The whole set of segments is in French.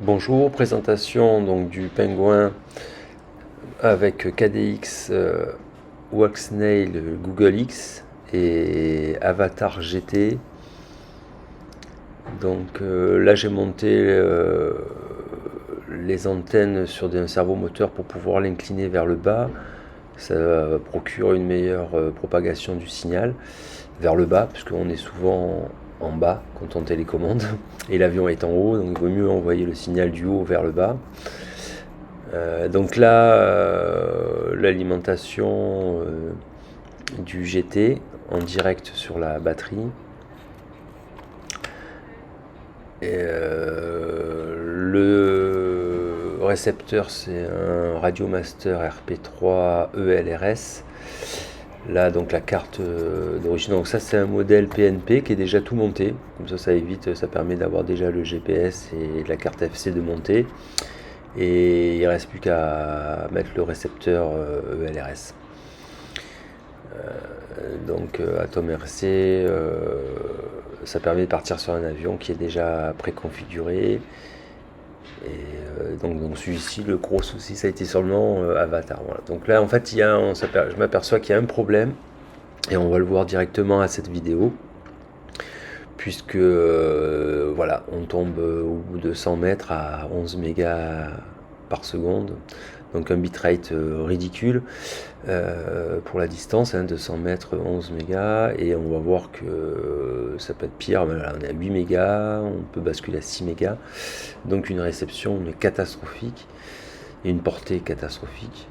Bonjour, présentation donc du Penguin avec KDX, Waxnail, Google X et Avatar GT. Donc là j'ai monté les antennes sur un servomoteur pour pouvoir l'incliner vers le bas. Ça procure une meilleure propagation du signal vers le bas, puisqu'on est souvent en bas quand on télécommande et l'avion est en haut, donc il vaut mieux envoyer le signal du haut vers le bas. Donc là, l'alimentation du GT en direct sur la batterie. Et le récepteur, c'est un Radiomaster RP3 ELRS. Là, donc la carte d'origine. Donc ça, c'est un modèle PNP qui est déjà tout monté. Comme ça évite, ça permet d'avoir déjà le GPS et la carte FC de monter. Et il ne reste plus qu'à mettre le récepteur ELRS. Donc Atom RC, ça permet de partir sur un avion qui est déjà préconfiguré. Et donc celui-ci, le gros souci, ça a été seulement Avatar. Voilà. Donc là, en fait, je m'aperçois qu'il y a un problème, et on va le voir directement à cette vidéo, puisque voilà, on tombe au bout de 100 mètres à 11 mégas par seconde, donc un bitrate ridicule pour la distance, de 100 mètres, 11 mégas, et on va voir que ça peut être pire. Là, on est à 8 mégas, on peut basculer à 6 mégas, donc une réception mais catastrophique et une portée catastrophique.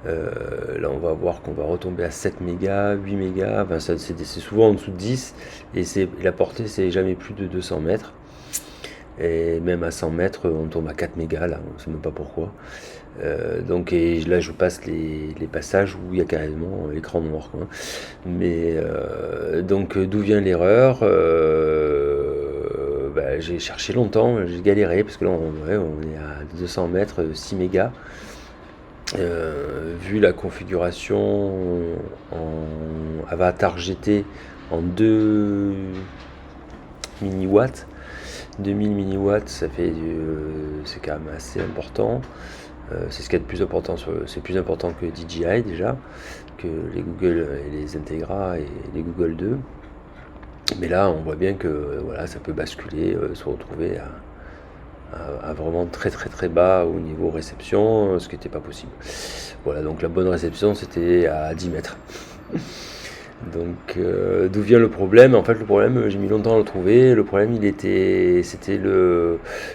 Là on va voir qu'on va retomber à 7 mégas, 8 mégas, enfin, c'est souvent en dessous de 10, et la portée c'est jamais plus de 200 mètres. Et même à 100 mètres, on tombe à 4 mégas, là, on ne sait même pas pourquoi. Donc, et là, je passe les passages où il y a carrément l'écran noir, quoi. Mais donc, d'où vient l'erreur? J'ai cherché longtemps, j'ai galéré, parce que là, on est à 200 mètres, 6 mégas. Vu la configuration en Avatar GT en 2 mini-watts, 2000 mW, c'est quand même assez important. C'est ce qu'il y a de plus important, c'est plus important que DJI déjà, que les Google et les Integra et les Google 2. Mais là, on voit bien que voilà, ça peut basculer, se retrouver à vraiment très très très bas au niveau réception, ce qui n'était pas possible. Voilà, donc la bonne réception, c'était à 10 mètres. Donc d'où vient le problème? En fait, le problème, j'ai mis longtemps à le trouver. Le problème,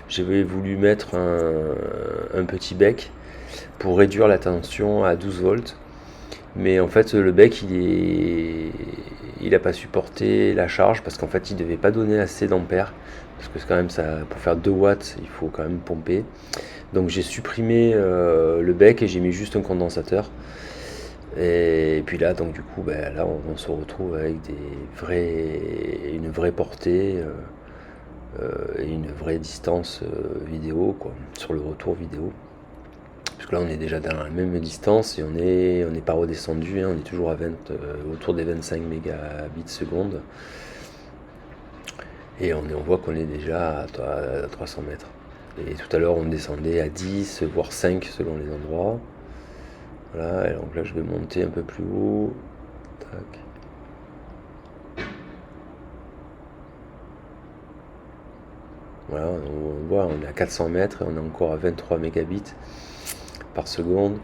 j'avais voulu mettre un petit bec pour réduire la tension à 12 volts. Mais en fait, le bec, il a pas supporté la charge, parce qu'en fait, il devait pas donner assez d'ampères. Parce que c'est quand même ça, pour faire 2 watts, il faut quand même pomper. Donc j'ai supprimé le bec et j'ai mis juste un condensateur. Et puis là, donc du coup, là, on se retrouve avec une vraie portée et une vraie distance vidéo, quoi, sur le retour vidéo. Parce que là, on est déjà dans la même distance et on n'est pas redescendu, on est toujours autour des 25 mégabits seconde. Et on voit qu'on est déjà à 300 mètres. Et tout à l'heure, on descendait à 10, voire 5 selon les endroits. Voilà, et donc là je vais monter un peu plus haut. Tac. Voilà, on voit, on est à 400 mètres et on est encore à 23 mégabits par seconde.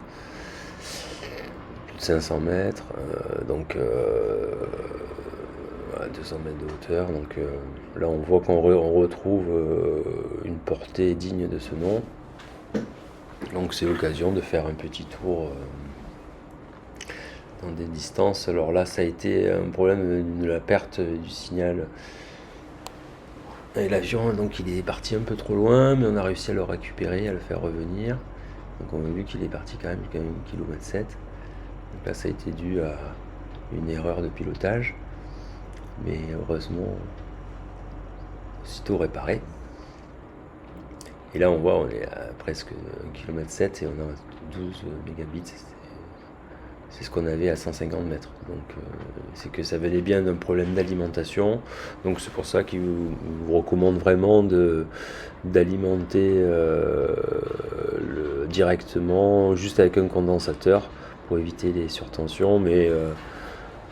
Plus de 500 mètres, donc 200 mètres de hauteur. Donc là on voit qu'on retrouve une portée digne de ce nom. Donc c'est l'occasion de faire un petit tour dans des distances. Alors là, ça a été un problème de la perte du signal. Et l'avion, donc il est parti un peu trop loin, mais on a réussi à le récupérer, à le faire revenir. Donc on a vu qu'il est parti quand même 1,7 km. Donc là, ça a été dû à une erreur de pilotage. Mais heureusement, aussitôt réparé. Et là, on voit, on est à presque 1,7 km et on a 12 mégabits. c'est ce qu'on avait à 150 mètres. Donc c'est que ça venait bien d'un problème d'alimentation. Donc c'est pour ça qu'il vous recommande vraiment d'alimenter directement, juste avec un condensateur, pour éviter les surtensions. Mais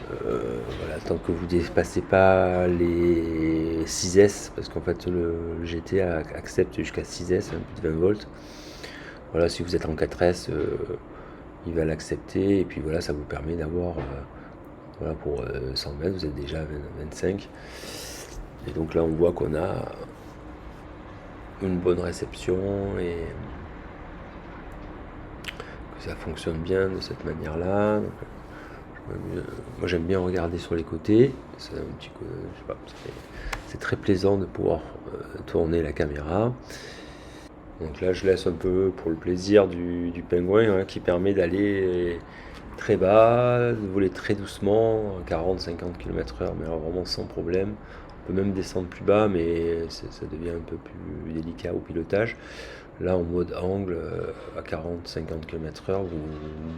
voilà, tant que vous ne dépassez pas les 6S, parce qu'en fait le GT accepte jusqu'à 6S, un peu de 20 volts. Voilà, si vous êtes en 4S, il va l'accepter, et puis voilà, ça vous permet d'avoir, voilà, pour 100 mètres, vous êtes déjà à 25. Et donc là, on voit qu'on a une bonne réception et que ça fonctionne bien de cette manière-là. Donc, moi, j'aime bien regarder sur les côtés. C'est un petit coup, je sais pas, c'est très plaisant de pouvoir tourner la caméra. Donc là, je laisse un peu pour le plaisir du pingouin, qui permet d'aller très bas, de voler très doucement, 40-50 km/h, mais alors vraiment sans problème. On peut même descendre plus bas, mais ça devient un peu plus délicat au pilotage. Là, en mode angle, à 40-50 km/h, vous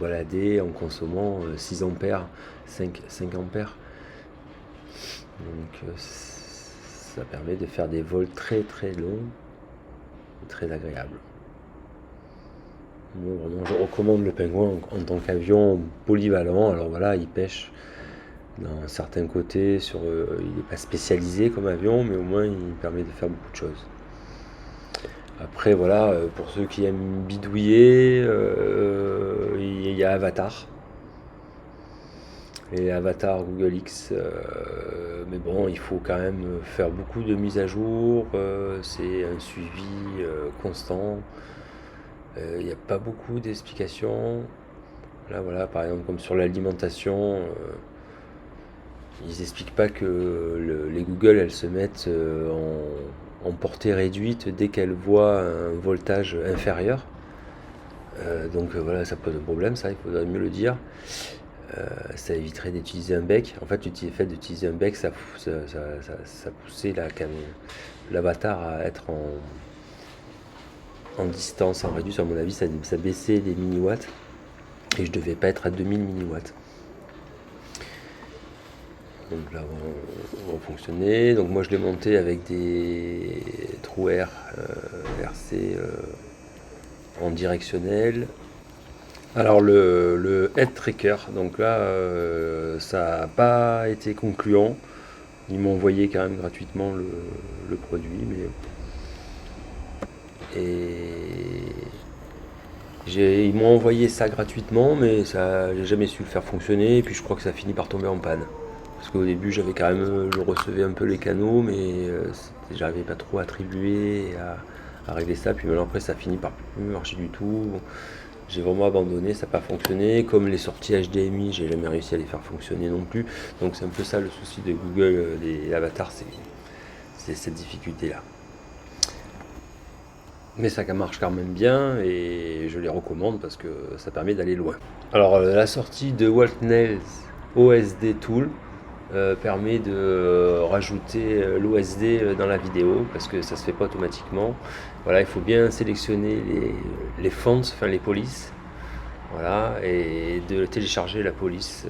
baladez en consommant 6 ampères, 5 ampères. Donc ça permet de faire des vols très très longs, très agréable. Moi, vraiment, je recommande le pingouin en tant qu'avion polyvalent. Alors voilà, il pêche dans certains côtés, il n'est pas spécialisé comme avion, mais au moins il permet de faire beaucoup de choses. Après voilà, pour ceux qui aiment bidouiller, il y a Avatar. Et Avatar Google X, mais bon, il faut quand même faire beaucoup de mises à jour, c'est un suivi constant, il n'y a pas beaucoup d'explications. Là voilà, par exemple comme sur l'alimentation, ils n'expliquent pas que les Google, elles se mettent en portée réduite dès qu'elles voient un voltage inférieur. Donc voilà, ça pose un problème, ça, il faudrait mieux le dire. Ça éviterait d'utiliser un bec. En fait, le fait d'utiliser un bec, ça poussait l'avatar à être en distance, en réduce. À mon avis, ça baissait les milliwatts. Et je devais pas être à 2000 milliwatts. Donc là, on va fonctionner. Donc moi, je l'ai monté avec des trous RC en directionnel. Alors le head tracker, donc là ça n'a pas été concluant. Ils m'ont envoyé quand même gratuitement le produit, ils m'ont envoyé ça gratuitement, mais j'ai jamais su le faire fonctionner. Et puis je crois que ça finit par tomber en panne. Parce qu'au début je recevais un peu les canaux, mais j'arrivais pas trop à attribuer et à régler ça. Puis maintenant après ça finit par plus marcher du tout. J'ai vraiment abandonné, ça n'a pas fonctionné. Comme les sorties HDMI, j'ai jamais réussi à les faire fonctionner non plus. Donc c'est un peu ça le souci de Google, les avatars, c'est cette difficulté-là. Mais ça marche quand même bien et je les recommande parce que ça permet d'aller loin. Alors la sortie de Waltnels OSD Tool permet de rajouter l'OSD dans la vidéo parce que ça se fait pas automatiquement. Voilà, il faut bien sélectionner les fonts, enfin les polices, voilà, et de télécharger la police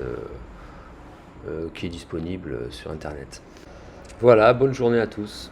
qui est disponible sur internet. Voilà, bonne journée à tous.